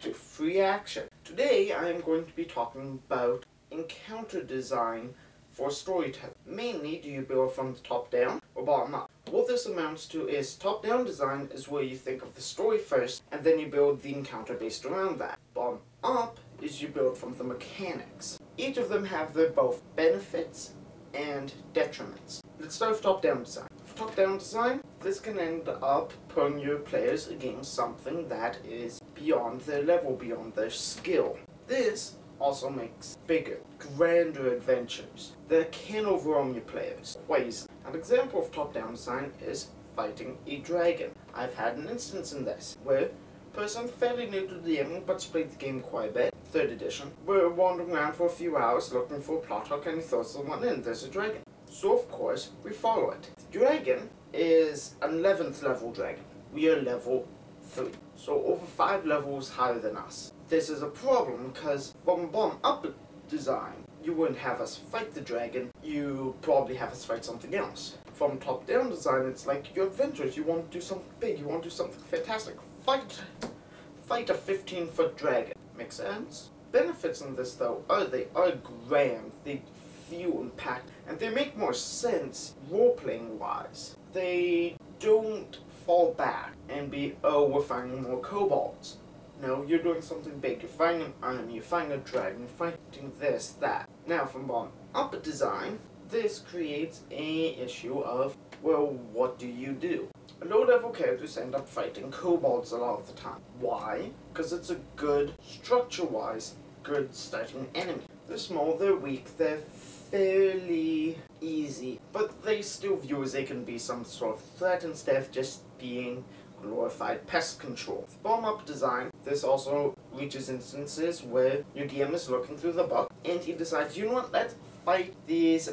to Free Action. Today I am going to be talking about encounter design for storytelling. Mainly, do you build from the top down or bottom up? What this amounts to is top down design is where you think of the story first and then you build the encounter based around that. Bottom up is you build from the mechanics. Each of them have their both benefits and detriments. Let's start with top down design. For top down design, this can end up putting your players against something that is beyond their level, beyond their skill. This also makes bigger, grander adventures that can overwhelm your players quite easily. An example of top-down design is fighting a dragon. I've had an instance in this, where a person fairly new to the game but played the game quite a bit, 3rd edition, we're wandering around for a few hours looking for a plot hook and he throws someone in, there's a dragon. So of course, we follow it. The dragon is an 11th level dragon. We are level 3, so over 5 levels higher than us. This is a problem because from bottom-up design, you wouldn't have us fight the dragon, you probably have us fight something else. From top-down design, it's like your adventures, you want to do something big, you want to do something fantastic. Fight a 15-foot dragon. Make sense? Benefits in this though are they are grand, they few and packed, and they make more sense role-playing wise. They don't fall back and be, oh, we're finding more kobolds. No, you're doing something big. You're fighting an army, you're fighting a dragon, you're fighting this, that. Now, from bottom-up design, this creates a issue of, well, what do you do? Low-level characters end up fighting kobolds a lot of the time. Why? Because it's a good, structure-wise, good starting enemy. They're small, they're weak, they're fairly easy, but they still view as they can be some sort of threat instead of just being glorified pest control. For bottom-up design, this also reaches instances where your DM is looking through the book and he decides, you know what, let's fight these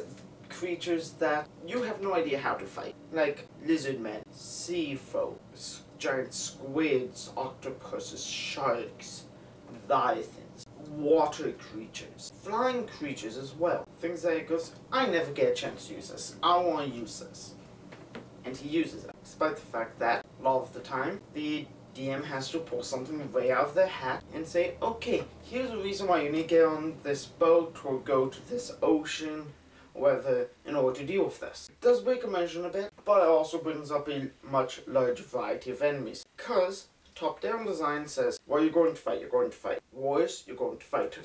creatures that you have no idea how to fight. Like lizard men, sea folk, giant squids, octopuses, sharks, leviathans, water creatures, flying creatures as well. Things that he goes, I never get a chance to use this, I want to use this. And he uses it. Despite the fact that, a lot of the time, the DM has to pull something way out of their hat and say, okay, here's the reason why you need to get on this boat or go to this ocean or whatever in order to deal with this. It does break immersion a bit, but it also brings up a much larger variety of enemies. Because top-down design says, what are you going to fight? You're going to fight wars, you're going to fight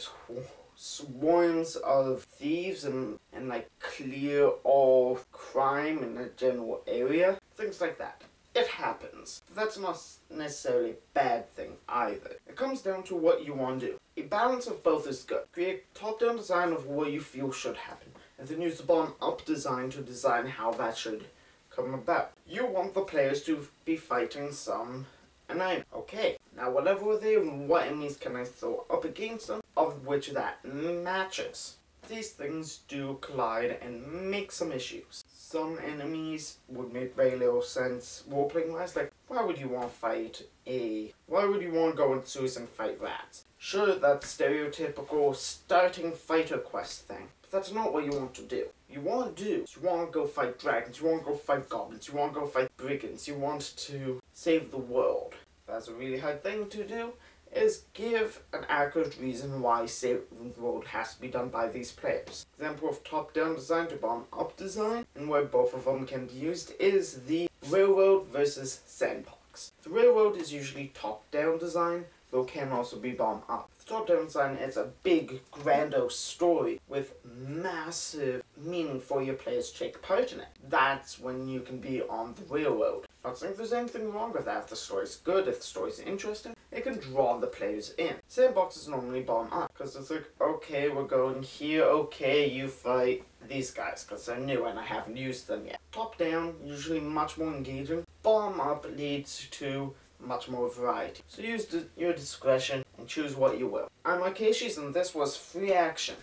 swarms of thieves and like clear all crime in a general area. Things like that. It happens. But that's not necessarily a bad thing either. It comes down to what you want to do. A balance of both is good. Create top-down design of what you feel should happen, and then use the bottom-up design to design how that should come about. You want the players to be fighting some enemy. Okay, now what level are they and what enemies can I throw up against them, of which that matches. These things do collide and make some issues. Some enemies would make very little sense role-playing wise, like why would you want to go into Suez and fight rats? Sure, that's stereotypical starting fighter quest thing, but that's not what you want to do. You want to go fight dragons, you want to go fight goblins, you want to go fight brigands, you want to save the world. That's a really hard thing to do, is give an accurate reason why saving the world has to be done by these players. Example of top-down design to bottom-up design, and where both of them can be used, is the railroad versus sandbox. The railroad is usually top-down design, though can also be bottom-up. The top-down design is a big, grandiose story with massive meaning for your players to take part in it. That's when you can be on the railroad. Not saying there's anything wrong with that. If the story's good, if the story's interesting, it can draw the players in. Sandbox is normally bottom-up, because it's like, okay, we're going here, okay, you fight these guys, because they're new and I haven't used them yet. Top-down, usually much more engaging. Bottom-up leads to much more variety. So use your discretion and choose what you will. I'm Akashis and this was Free Action.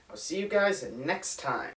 I'll see you guys next time.